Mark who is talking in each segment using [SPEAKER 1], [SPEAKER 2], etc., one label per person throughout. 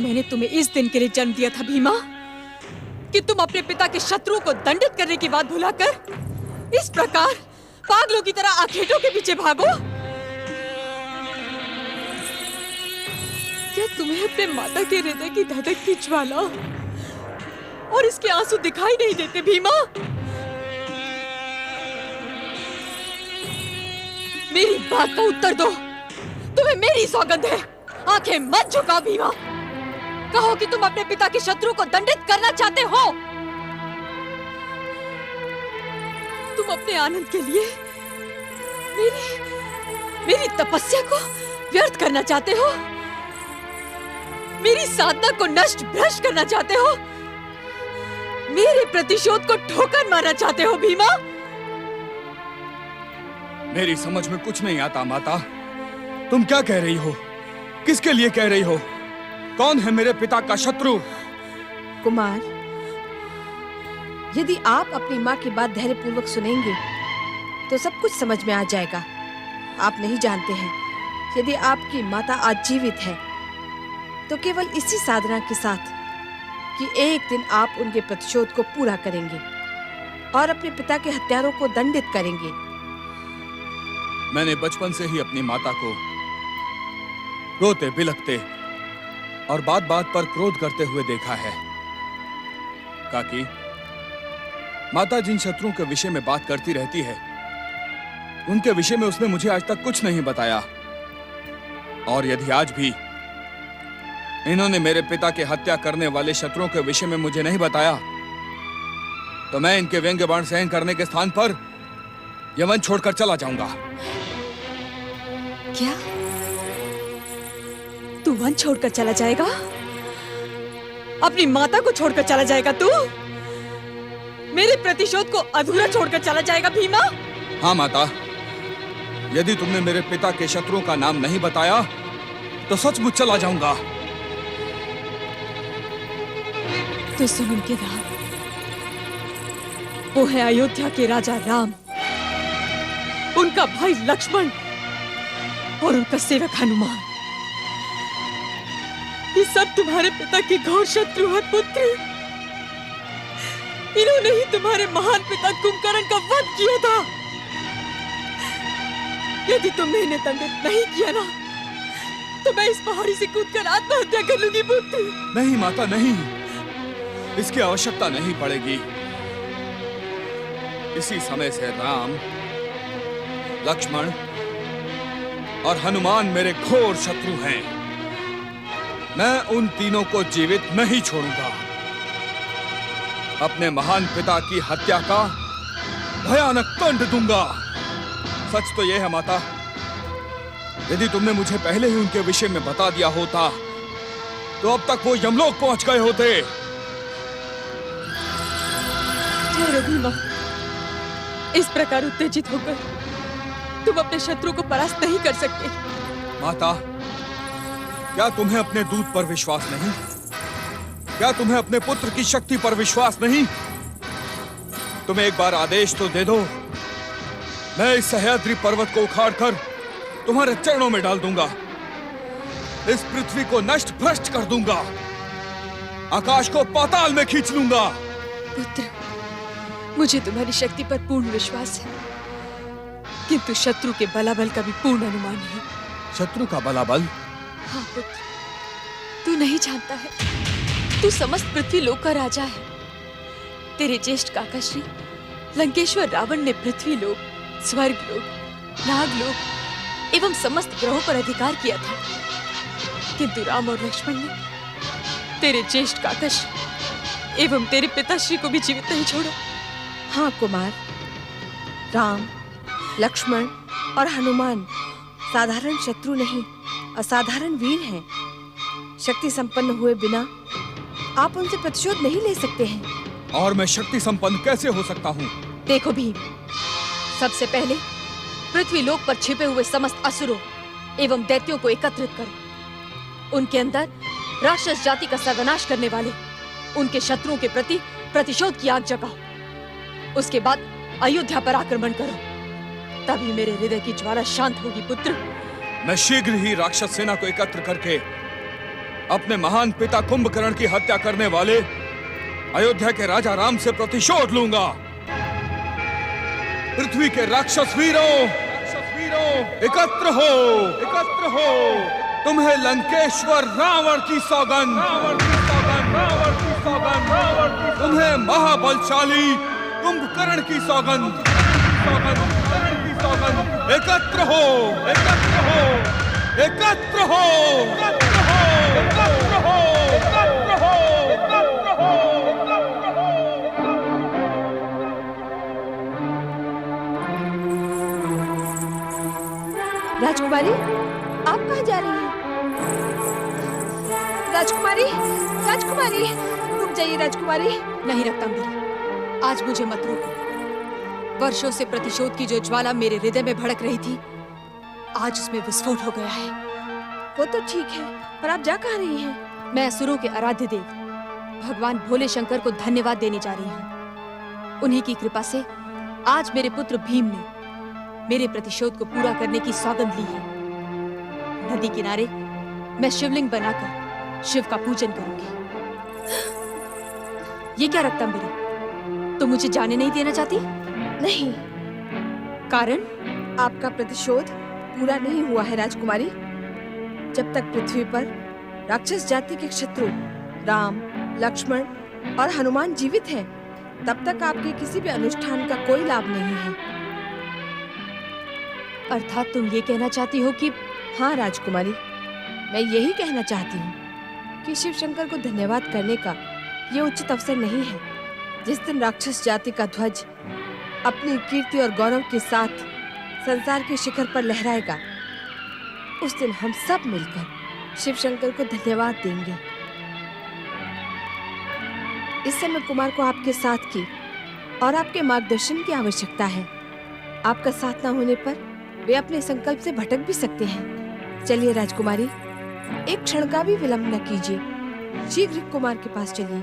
[SPEAKER 1] मैंने तुम्हें इस दिन के लिए जन्म दिया था भीमा, कि तुम अपने पिता के शत्रुओं को दंडित करने की बात भुलाकर इस प्रकार पागलों की तरह आखेटों के पीछे भागो? क्या तुम्हें अपने माता के हृदय की धड़क की ज्वाला और इसके आंसू दिखाई नहीं देते भीमा? मेरी बात का उत्तर दो। तुम्हें मेरी सौगंध है, आंखें मत झुकाओ भीमा। कहो कि तुम अपने पिता के शत्रु को दंडित करना चाहते हो। तुम अपने आनंद के लिए मेरी तपस्या को व्यर्थ करना चाहते हो, मेरी साधना को नष्ट भ्रष्ट करना चाहते हो, मेरे प्रतिशोध को ठोकर मारना चाहते हो भीमा?
[SPEAKER 2] मेरी समझ में कुछ नहीं आता माता। तुम क्या कह रही हो? किसके लिए कह रही हो? कौन है मेरे पिता का शत्रु?
[SPEAKER 3] कुमार, यदि आप अपनी माँ की बात धैर्यपूर्वक सुनेंगे तो सब कुछ समझ में आ जाएगा। आप नहीं जानते हैं, यदि आपकी माता आज जीवित है तो केवल इसी साधना के साथ कि एक दिन आप उनके प्रतिशोध को पूरा करेंगे और अपने पिता के हत्यारों को दंडित करेंगे।
[SPEAKER 2] मैंने बचपन से ही अपनी माता को रोते बिलखते और बात बात पर क्रोध करते हुए देखा है। काकी, माता जिन शत्रुओं के विषय में बात करती रहती है, उनके विषय में उसने मुझे आज तक कुछ नहीं बताया। और यदि आज भी इन्होंने मेरे पिता के हत्या करने वाले शत्रुओं के विषय में मुझे नहीं बताया, तो मैं इनके व्यंग्य बाण सहन करने के स्थान पर यमन छोड़कर चला जाऊंगा।
[SPEAKER 1] क्या तू वन छोड़कर चला जाएगा? अपनी माता को छोड़कर चला जाएगा तू? मेरे प्रतिशोध को अधूरा छोड़कर चला जाएगा भीमा?
[SPEAKER 2] हाँ माता, यदि तुमने मेरे पिता के शत्रुओं का नाम नहीं बताया तो सचमुच चला जाऊंगा।
[SPEAKER 1] तो सुन उनके नाम। वो है अयोध्या के राजा राम, उनका भाई लक्ष्मण और उनका सेवक हनुमान। ये सब तुम्हारे पिता के घोर शत्रु हैं पुत्र। इन्होंने ही तुम्हारे महान पिता कुंभकर्ण का वध किया था। यदि तुमने इन्हें दंडित नहीं किया ना, तो मैं इस पहाड़ी से कूदकर आत्महत्या कर लूंगी पुत्र।
[SPEAKER 2] नहीं माता, नहीं, इसकी आवश्यकता नहीं पड़ेगी। इसी समय से राम, लक्ष्मण और हनुमान मेरे घोर शत्रु हैं। मैं उन तीनों को जीवित नहीं छोड़ूंगा। अपने महान पिता की हत्या का भयानक दंड दूंगा। सच तो यह है माता, यदि तुमने मुझे पहले ही उनके विषय में बता दिया होता तो अब तक वो यमलोक पहुंच गए होते।
[SPEAKER 1] भीमा, इस प्रकार उत्तेजित होकर तुम अपने शत्रु को परास्त नहीं कर सकते।
[SPEAKER 2] माता, क्या तुम्हें अपने दूत पर विश्वास नहीं? क्या तुम्हें अपने पुत्र की शक्ति पर विश्वास नहीं? तुम्हें एक बार आदेश तो दे दो, मैं इस सह्याद्री पर्वत को उखाड़कर तुम्हारे चरणों में डाल दूंगा। इस पृथ्वी को नष्ट भ्रष्ट कर दूंगा, आकाश को पाताल में खींच लूंगा।
[SPEAKER 1] पुत्र, मुझे तुम्हारी शक्ति पर पूर्ण विश्वास है, किंतु शत्रु के बलाबल का भी पूर्ण अनुमान है।
[SPEAKER 2] शत्रु का बलाबल?
[SPEAKER 1] हाँ पुत्र, तू नहीं जानता है, तू समस्त पृथ्वी लोक का राजा है। तेरे ज्येष्ठ काकाश्री लंकेश्वर रावण ने पृथ्वी लोक, स्वर्ग लोक, नागलोक एवं समस्त ग्रहों पर अधिकार किया था, किंतु राम और लक्ष्मण ने तेरे ज्येष्ठ काकाश्री एवं तेरे पिताश्री को भी जीवित नहीं छोड़ा।
[SPEAKER 3] हाँ कुमार, राम, लक्ष्मण और हनुमान साधारण शत्रु नहीं, असाधारण वीर हैं। शक्ति संपन्न हुए बिना आप उनसे प्रतिशोध नहीं ले सकते हैं।
[SPEAKER 2] और मैं शक्ति संपन्न कैसे हो सकता हूँ?
[SPEAKER 1] देखो भीम, सबसे पहले पृथ्वी लोक पर छिपे हुए समस्त असुरों एवं दैत्यों को एकत्रित करो। उनके अंदर राक्षस जाति का सर्वनाश करने वाले उनके शत्रुओं के प्रति प्रतिशोध की आग जगाओ। उसके बाद अयोध्या पर आक्रमण करो, तभी मेरे हृदय की ज्वाला शांत होगी पुत्र।
[SPEAKER 2] मैं शीघ्र ही राक्षस सेना को एकत्र करके अपने महान पिता कुंभकर्ण की हत्या करने वाले अयोध्या के राजा राम से प्रतिशोध लूंगा। पृथ्वी के राक्षस वीरों, एकत्र हो, एकत्र हो। तुम्हें लंकेश्वर रावण की सौगंध, तुम्हें महाबलशाली कुंभकर्ण की सौगंध, एकत्र हो, एकत्र हो, एकत्र हो, एकत्र हो, एकत्र हो, एकत्र हो, एकत्र हो।
[SPEAKER 3] राजकुमारी, आप कहाँ जा रही हैं? राजकुमारी, राजकुमारी, रुक जाइए राजकुमारी।
[SPEAKER 1] नहीं रक्तांबरी, आज मुझे मत रोको। वर्षों से प्रतिशोध की जो ज्वाला मेरे हृदय में भड़क रही थी, आज उसमें विस्फोट हो गया है।
[SPEAKER 3] वो तो ठीक है, पर आप जा कहाँ रही हैं?
[SPEAKER 1] मैं असुरों के आराध्य देव भगवान भोले शंकर को धन्यवाद देने जा रही हूँ। उन्हीं की कृपा से आज मेरे पुत्र भीम ने मेरे प्रतिशोध को पूरा करने की सौगंध ली है। नदी किनारे मैं शिवलिंग बनाकर शिव का पूजन करूंगी। ये क्या रक्तांबरी, तुम मुझे जाने नहीं देना चाहती?
[SPEAKER 3] नहीं,
[SPEAKER 1] कारण?
[SPEAKER 3] आपका प्रतिशोध पूरा नहीं हुआ है राजकुमारी। जब तक पृथ्वी पर राक्षस जाति के शत्रु राम, लक्ष्मण और हनुमान जीवित हैं, तब तक आपके किसी भी अनुष्ठान का कोई लाभ नहीं है।
[SPEAKER 1] अर्थात तुम ये कहना चाहती हो कि?
[SPEAKER 3] हाँ राजकुमारी, मैं यही कहना चाहती हूँ कि शिव शंकर को धन्यवाद करने का ये उचित अवसर नहीं है। जिस दिन राक्षस जाति का ध्वज अपनी कीर्ति और गौरव के साथ संसार के शिखर पर लहराएगा, उस दिन हम सब मिलकर शिव शंकर को धन्यवाद देंगे। इस समय कुमार को आपके साथ की और आपके मार्गदर्शन की आवश्यकता है। आपका साथ न होने पर वे अपने संकल्प से भटक भी सकते हैं। चलिए राजकुमारी, एक क्षण का भी विलंब न कीजिए, शीघ्र कुमार के पास चलिए।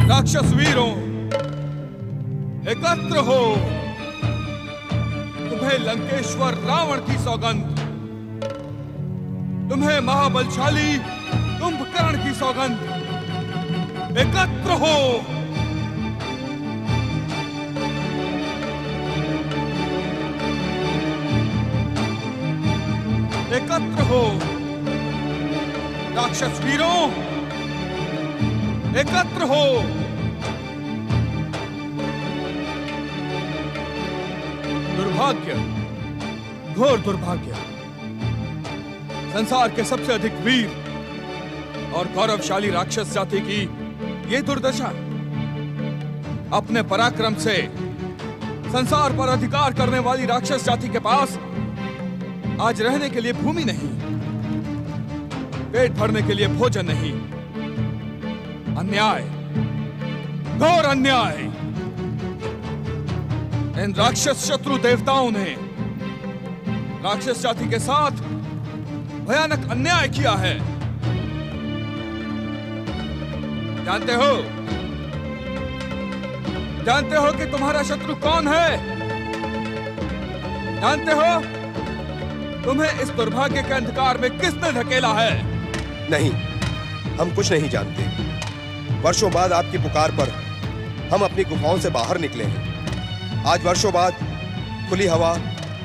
[SPEAKER 2] राक्षस वीरों, एकत्र हो। तुम्हें लंकेश्वर रावण की सौगंध, तुम्हें महाबलशाली कुंभकर्ण की सौगंध, एकत्र हो। एकत्र हो राक्षस वीरों, एकत्र हो। दुर्भाग्य, घोर दुर्भाग्य, संसार के सबसे अधिक वीर और गौरवशाली राक्षस जाति की ये दुर्दशा। अपने पराक्रम से संसार पर अधिकार करने वाली राक्षस जाति के पास आज रहने के लिए भूमि नहीं, पेट भरने के लिए भोजन नहीं। अन्याय, घोर अन्याय। इन राक्षस शत्रु देवताओं ने राक्षस जाति के साथ भयानक अन्याय किया है। जानते हो कि तुम्हारा शत्रु कौन है? जानते हो तुम्हें इस दुर्भाग्य के अंधकार में किसने धकेला है?
[SPEAKER 4] नहीं, हम कुछ नहीं जानते। वर्षों बाद आपकी पुकार पर हम अपनी गुफाओं से बाहर निकले हैं। आज वर्षों बाद खुली हवा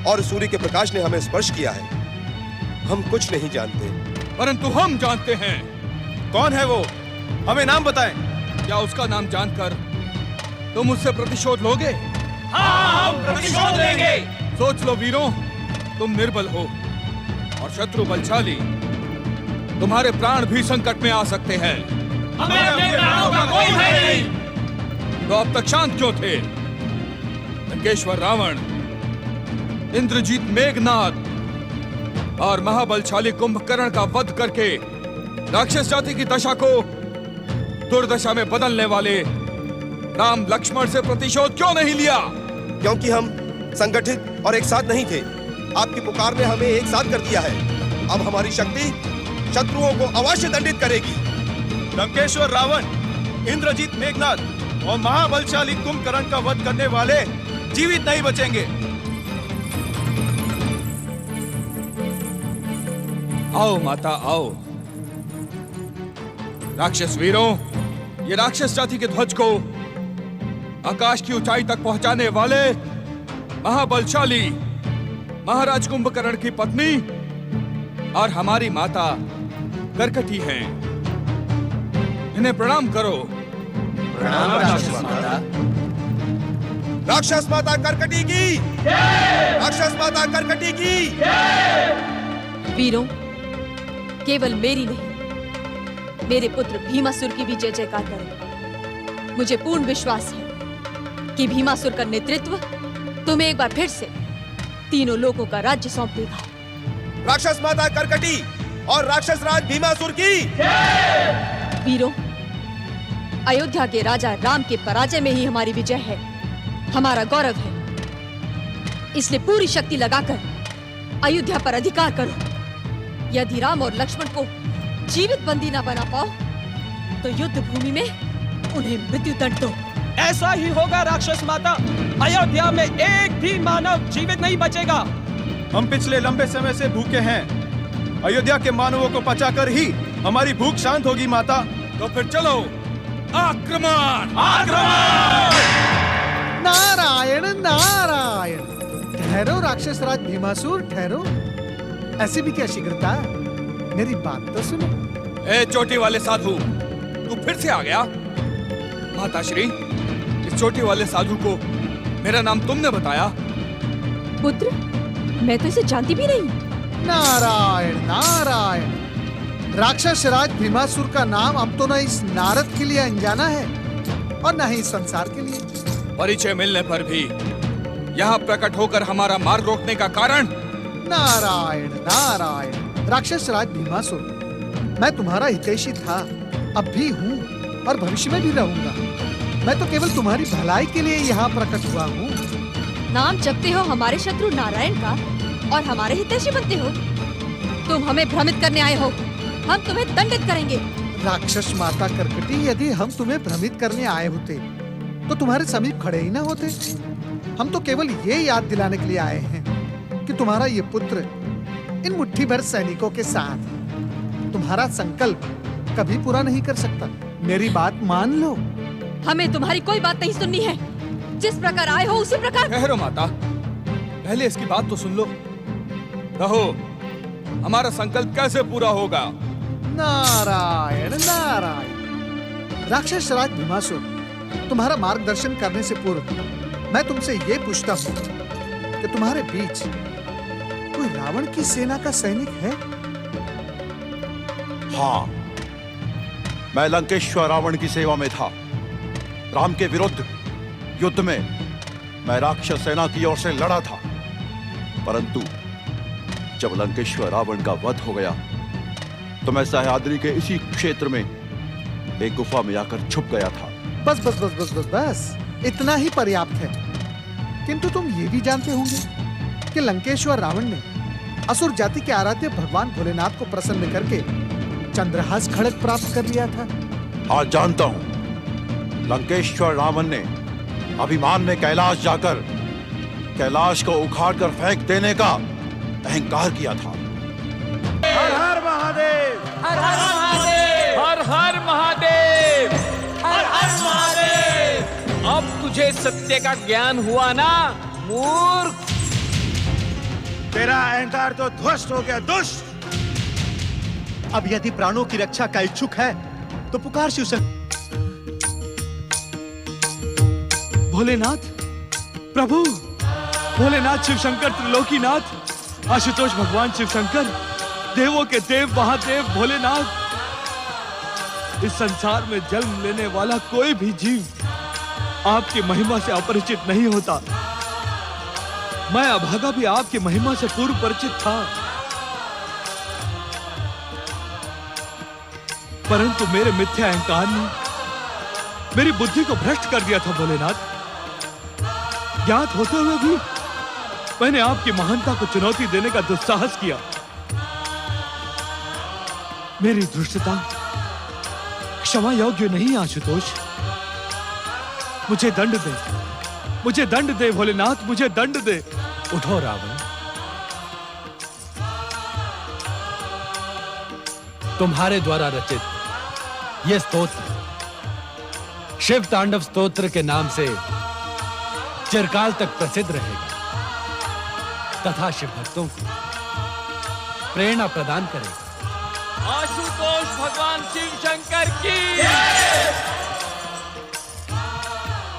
[SPEAKER 4] और सूर्य के प्रकाश ने हमें स्पर्श किया है। हम कुछ नहीं जानते,
[SPEAKER 2] परंतु हम जानते हैं।
[SPEAKER 4] कौन है वो? हमें नाम बताएं।
[SPEAKER 2] क्या उसका नाम जानकर तुम उससे प्रतिशोध लोगे?
[SPEAKER 5] हाँ, हम प्रतिशोध लेंगे।
[SPEAKER 2] सोच लो वीरों, तुम निर्बल हो और शत्रु बलशाली। तुम्हारे प्राण भी संकट में आ सकते हैं।
[SPEAKER 5] हमें अपने प्राणों का कोई भय नहीं।
[SPEAKER 2] तो अब तक शांत क्यों थे? लंकेश्वर रावण, इंद्रजीत मेघनाद और महाबलशाली कुंभकर्ण का वध करके राक्षस जाति की दशा को दुर्दशा में बदलने वाले राम लक्ष्मण से प्रतिशोध क्यों नहीं लिया?
[SPEAKER 4] क्योंकि हम संगठित और एक साथ नहीं थे। आपकी पुकार ने हमें एक साथ कर दिया है। अब हमारी शक्ति शत्रुओं को अवश्य दंडित करेगी।
[SPEAKER 6] लंकेश्वर रावण, इंद्रजीत मेघनाद और महाबलशाली कुंभकर्ण का वध करने वाले जीवित नहीं बचेंगे।
[SPEAKER 2] आओ माता आओ। राक्षस वीरों, ये राक्षस जाति के ध्वज को आकाश की ऊंचाई तक पहुंचाने वाले महाबलशाली महाराज कुंभकर्ण की पत्नी और हमारी माता करकटी हैं। इन्हें प्रणाम करो।
[SPEAKER 6] प्रणाम राक्षस माता।
[SPEAKER 4] राक्षस माता करकटी की, राक्षस माता करकटी की।
[SPEAKER 1] वीरों, केवल मेरी नहीं, मेरे पुत्र भीमासुर की भी जय जयकार करो। मुझे पूर्ण विश्वास है कि भीमासुर का नेतृत्व तुम्हें एक बार फिर से तीनों लोगों का राज्य सौंप देगा।
[SPEAKER 4] राक्षस माता करकटी और राक्षस राज भीमासुर की।
[SPEAKER 1] वीरों, अयोध्या के राजा राम के पराजय में ही हमारी विजय है, हमारा गौरव है। इसलिए पूरी शक्ति लगाकर अयोध्या पर अधिकार करो। यदि राम और लक्ष्मण को जीवित बंदी न बना पाओ तो युद्ध भूमि में उन्हें मृत्यु दंड दो।
[SPEAKER 5] ऐसा ही होगा राक्षस माता। अयोध्या में एक भी मानव जीवित नहीं बचेगा।
[SPEAKER 6] हम पिछले लंबे समय से भूखे हैं। अयोध्या के मानवों को पचाकर ही हमारी भूख शांत होगी माता।
[SPEAKER 2] तो फिर चलो, आक्रमण!
[SPEAKER 6] आक्रमण!
[SPEAKER 7] नारायण नारायण। ठहरो राक्षस राज भीमासुर, ठहरो। ऐसी भी क्या शीघ्रता? मेरी बात तो सुनो।
[SPEAKER 2] ए चोटी वाले साधु, तू फिर से आ गया? माता श्री, इस चोटी वाले साधु को मेरा नाम तुमने बताया?
[SPEAKER 1] पुत्र, मैं तो इसे जानती भी नहीं।
[SPEAKER 7] नारायण नारायण। राक्षस राज भीमासुर का नाम अब तो न इस नारद के लिए अनजाना है और न ही इस संसार के लिए।
[SPEAKER 2] परिचय मिलने पर भी यहाँ प्रकट होकर हमारा मार्ग रोकने का कारण?
[SPEAKER 7] नारायण नारायण। राक्षस राज भीमासुर, मैं तुम्हारा हितैषी था, अब भी हूँ और भविष्य में भी रहूंगा। मैं तो केवल तुम्हारी भलाई के लिए यहाँ प्रकट हुआ हूँ।
[SPEAKER 1] नाम जपते हो हमारे शत्रु नारायण का और हमारे हितैषी बनते हो। तुम हमें भ्रमित करने आए हो, हम तुम्हें दंडित करेंगे।
[SPEAKER 7] राक्षस माता करकटी, यदि हम तुम्हें भ्रमित करने आए होते तो तुम्हारे समीप खड़े ही ना होते। हम तो केवल ये याद दिलाने के लिए आए हैं कि तुम्हारा ये पुत्र इन मुट्ठी भर सैनिकों के साथ तुम्हारा संकल्प कभी पूरा नहीं कर सकता। मेरी बात मान लो।
[SPEAKER 1] हमें तुम्हारी कोई बात नहीं सुननी है। जिस प्रकार आए हो उसी प्रकार।
[SPEAKER 2] ठहरो माता, पहले इसकी बात तो सुन लो। कहो, हमारा संकल्प कैसे पूरा होगा?
[SPEAKER 7] नारायण नारायण। राक्षस राज भीमासुर, तुम्हारा मार्गदर्शन करने से पूर्व मैं तुमसे ये पूछता हूँ कि तुम्हारे बीच कोई रावण की सेना का सैनिक है?
[SPEAKER 8] हाँ, मैं लंकेश्वर रावण की सेवा में था। राम के विरुद्ध युद्ध में मैं राक्षस सेना की ओर से लड़ा था, परंतु जब लंकेश्वर रावण का वध हो गया तो मैं सह्याद्री के इसी क्षेत्र में एक गुफा में आकर छुप गया था।
[SPEAKER 7] बस बस बस बस बस बस, इतना ही पर्याप्त है। किंतु तुम ये भी जानते होंगे कि लंकेश्वर रावण ने असुर जाति के आराध्य भगवान भोलेनाथ को प्रसन्न करके चंद्रहास खड़ग प्राप्त कर लिया था।
[SPEAKER 8] हाँ, जानता हूं। लंकेश्वर रावण ने अभिमान में कैलाश जाकर कैलाश को उखाड़ कर फेंक देने का अहंकार किया था।
[SPEAKER 6] हर हर महादेव!
[SPEAKER 5] हर हर महादेव! हर हर महादेव! हर हर महादेव! अब तुझे सत्य का ज्ञान हुआ ना मूर्ख?
[SPEAKER 6] तेरा अहंकार तो ध्वस्त हो गया, दुष्ट!
[SPEAKER 9] अब यदि प्राणों की रक्षा का इच्छुक है तो पुकार शिव शंकर।
[SPEAKER 10] भोलेनाथ प्रभु, भोलेनाथ शिव शंकर त्रिलोकीनाथ, आशुतोष भगवान शिव शंकर, देवों के देव महादेव भोलेनाथ। इस संसार में जन्म लेने वाला कोई भी जीव आपकी महिमा से अपरिचित नहीं होता। मैं अभागा भी आपकी महिमा से पूर्व परिचित था, परंतु मेरे मिथ्या अहंकार ने मेरी बुद्धि को भ्रष्ट कर दिया था भोलेनाथ। ज्ञात होते हुए भी मैंने आपकी महानता को चुनौती देने का दुस्साहस किया। मेरी दुष्टता क्षमा योग्य नहीं आशुतोष। मुझे दंड दे, मुझे दंड दे भोलेनाथ, मुझे दंड दे। उठो रावण,
[SPEAKER 11] तुम्हारे द्वारा रचित यह स्तोत्र शिव तांडव स्तोत्र के नाम से चिरकाल तक प्रसिद्ध रहेगा तथा शिव भक्तों को प्रेरणा प्रदान करेगा।
[SPEAKER 5] आशुतोष भगवान शिव शंकर की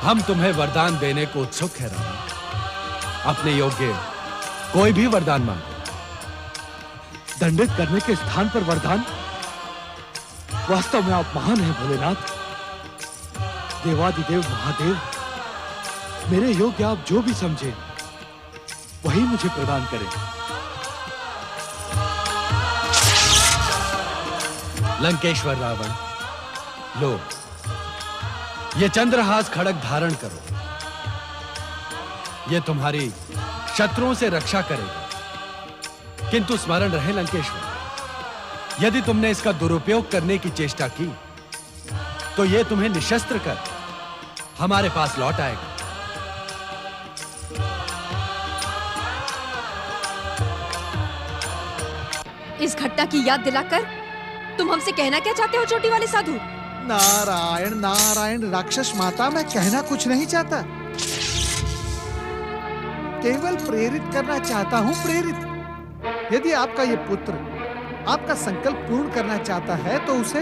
[SPEAKER 11] हम तुम्हें वरदान देने को उत्सुक है रावण। अपने योग्य कोई भी वरदान मांगो।
[SPEAKER 10] दंडित करने के स्थान पर वरदान? वास्तव में आप महान हैं भोलेनाथ। देवादिदेव महादेव, मेरे योग्य आप जो भी समझे वही मुझे प्रदान करें।
[SPEAKER 11] लंकेश्वर रावण, लो ये चंद्रहास खड़ग धारण करो। ये तुम्हारी शत्रुओं से रक्षा करेगा। किंतु स्मरण रहे लंकेश्वर, यदि तुमने इसका दुरुपयोग करने की चेष्टा की तो यह तुम्हें निशस्त्र कर हमारे पास लौट आएगा।
[SPEAKER 3] इस घटना की याद दिलाकर तुम हमसे कहना क्या चाहते हो चोटी वाले साधु?
[SPEAKER 7] नारायण नारायण राक्षस माता, मैं कहना कुछ नहीं चाहता, केवल प्रेरित करना चाहता हूं, प्रेरित। यदि आपका ये पुत्र आपका संकल्प पूर्ण करना चाहता है तो उसे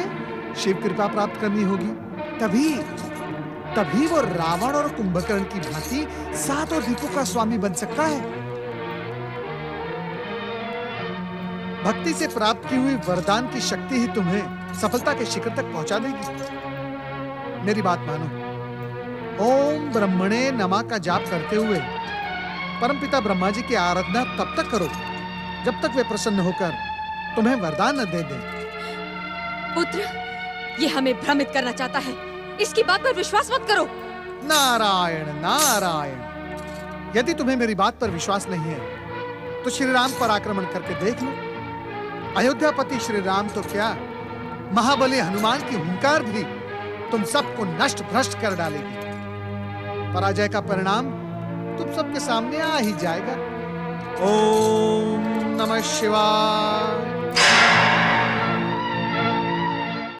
[SPEAKER 7] शिव कृपा प्राप्त करनी होगी। तभी वो रावण और कुंभकर्ण की भांति सातों द्वीपों का स्वामी बन सकता है। भक्ति से प्राप्त की हुई वरदान की शक्ति ही तुम्हें सफलता के शिखर तक पहुंचा देगी। मेरी बात मानो। ओम ब्रह्मणे नमः का जाप करते हुए परमपिता ब्रह्मा जी की आराधना तब तक करो जब तक वे प्रसन्न होकर तुम्हें वरदान न दे दें।
[SPEAKER 3] पुत्र, ये हमें भ्रमित करना चाहता है, इसकी बात पर विश्वास मत करो।
[SPEAKER 7] नारायण नारायण, यदि तुम्हें मेरी बात पर विश्वास नहीं है तो श्री राम पर आक्रमण करके देख लो। अयोध्यापति श्री राम तो क्या, महाबली हनुमान की हुंकार भी तुम सबको नष्ट भ्रष्ट कर डालेगी। पराजय का परिणाम तुम सबके सामने आ ही जाएगा। ओम नमः शिवाय।